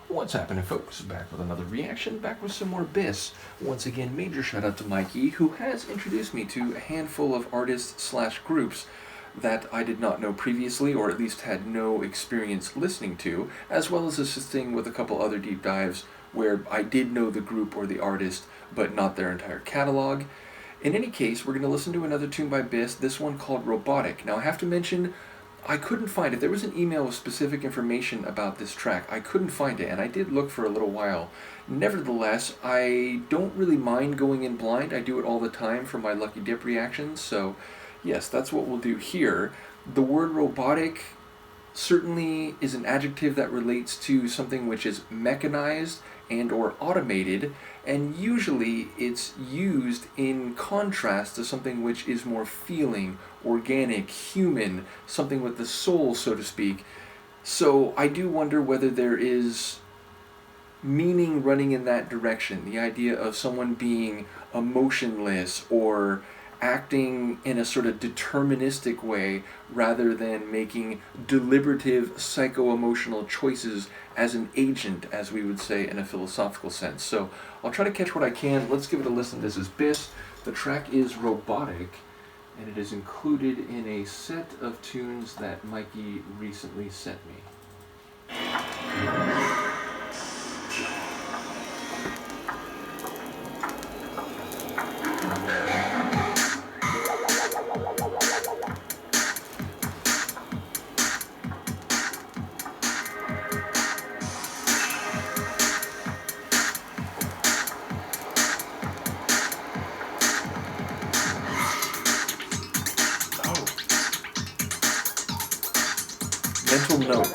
What's happening, folks? Back with another reaction, back with some more Biss. Once again, major shout out to Mikey, who has introduced me to a handful of artists/groups that I did not know previously, or at least had no experience listening to, as well as assisting with a couple other deep dives where I did know the group or the artist, but not their entire catalog. In any case, we're going to listen to another tune by Biss, this one called Robotic. Now, I have to mention, I couldn't find it. There was an email with specific information about this track. I couldn't find it, and I did look for a little while. Nevertheless, I don't really mind going in blind. I do it all the time for my Lucky Dip reactions, so yes, that's what we'll do here. The word robotic certainly is an adjective that relates to something which is mechanized and or automated, and usually it's used in contrast to something which is more feeling, organic, human, something with the soul, so to speak. So I do wonder whether there is meaning running in that direction, the idea of someone being emotionless or acting in a sort of deterministic way rather than making deliberative psycho-emotional choices as an agent, as we would say in a philosophical sense. So I'll try to catch what I can. Let's give it a listen. This is Biss. The track is Robotic, and it is included in a set of tunes that Mikey recently sent me. Mental note.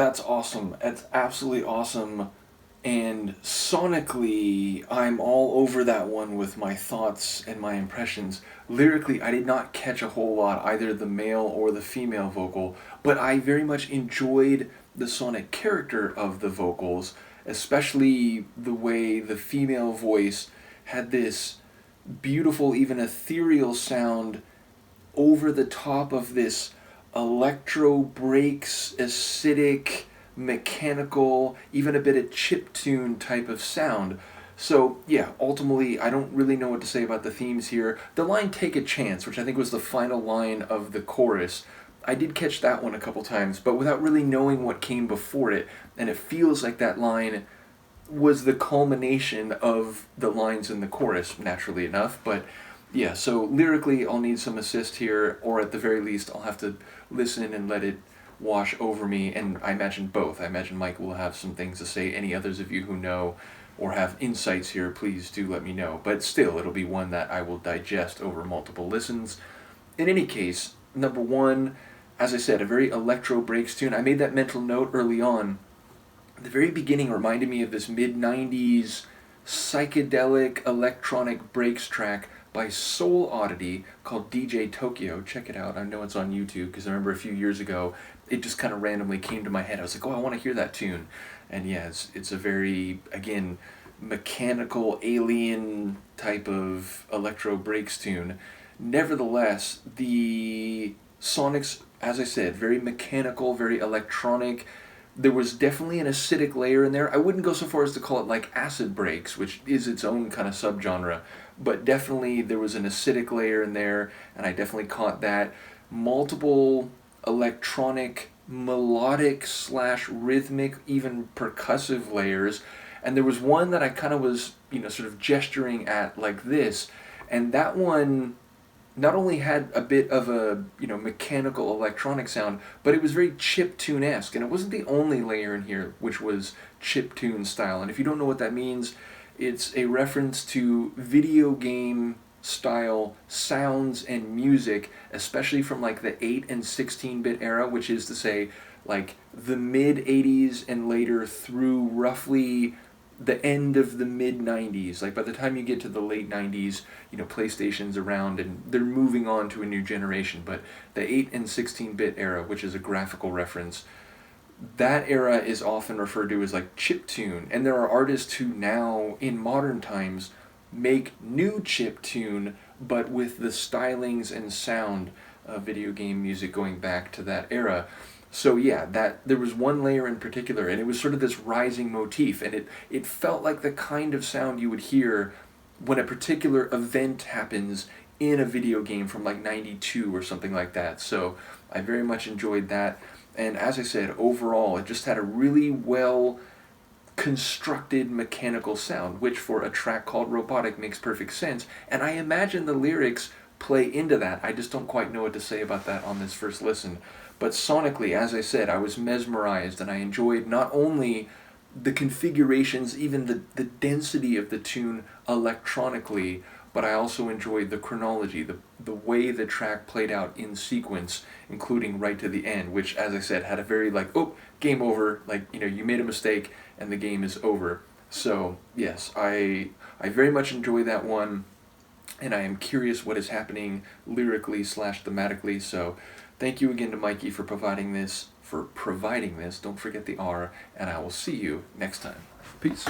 That's awesome. That's absolutely awesome. And sonically, I'm all over that one with my thoughts and my impressions. Lyrically, I did not catch a whole lot, either the male or the female vocal, but I very much enjoyed the sonic character of the vocals, especially the way the female voice had this beautiful, even ethereal sound over the top of this electro breaks, acidic, mechanical, even a bit of chiptune type of sound. So yeah, ultimately I don't really know what to say about the themes here. The line "Take a Chance," which I think was the final line of the chorus, I did catch that one a couple times, but without really knowing what came before it, and it feels like that line was the culmination of the lines in the chorus, naturally enough. But yeah, so lyrically I'll need some assist here, or at the very least I'll have to listen and let it wash over me, and I imagine both. I imagine Mike will have some things to say. Any others of you who know or have insights here, please do let me know. But still, it'll be one that I will digest over multiple listens. In any case, number one, as I said, a very electro breaks tune. I made that mental note early on. The very beginning reminded me of this mid-90s psychedelic electronic breaks track by Soul Oddity called DJ Tokyo. Check it out. I know it's on YouTube because I remember a few years ago it just kind of randomly came to my head. I was like, oh, I want to hear that tune. And yeah, it's a very, again, mechanical alien type of electro breaks tune. Nevertheless, the sonics, as I said, very mechanical, very electronic. There was definitely an acidic layer in there. I wouldn't go so far as to call it like acid breaks, which is its own kind of subgenre, but definitely there was an acidic layer in there, and I definitely caught that. Multiple electronic, melodic slash rhythmic, even percussive layers, and there was one that I kind of was, sort of gesturing at like this, and that one not only had a bit of a mechanical electronic sound, but it was very chiptune-esque, and it wasn't the only layer in here which was chiptune style. And if you don't know what that means, it's a reference to video game style sounds and music, especially from like the 8 and 16-bit era, which is to say like the mid 80s and later through roughly the end of the mid 90s. Like by the time you get to the late 90s, PlayStation's around and they're moving on to a new generation. But the 8 and 16-bit era, which is a graphical reference, that era is often referred to as like chiptune. And there are artists who now, in modern times, make new chiptune, but with the stylings and sound of video game music going back to that era. So yeah, that there was one layer in particular, and it was sort of this rising motif, and it felt like the kind of sound you would hear when a particular event happens in a video game from like 92 or something like that. So I very much enjoyed that, and as I said, overall it just had a really well constructed mechanical sound, which for a track called Robotic makes perfect sense, and I imagine the lyrics play into that. I just don't quite know what to say about that on this first listen. But sonically, as I said, I was mesmerized, and I enjoyed not only the configurations, even the density of the tune electronically, but I also enjoyed the chronology, the way the track played out in sequence, including right to the end, which, as I said, had a very like, oh, game over, like, you made a mistake and the game is over. So, yes, I very much enjoy that one, and I am curious what is happening lyrically slash thematically, so thank you again to Mikey for providing this, don't forget the R, and I will see you next time. Peace.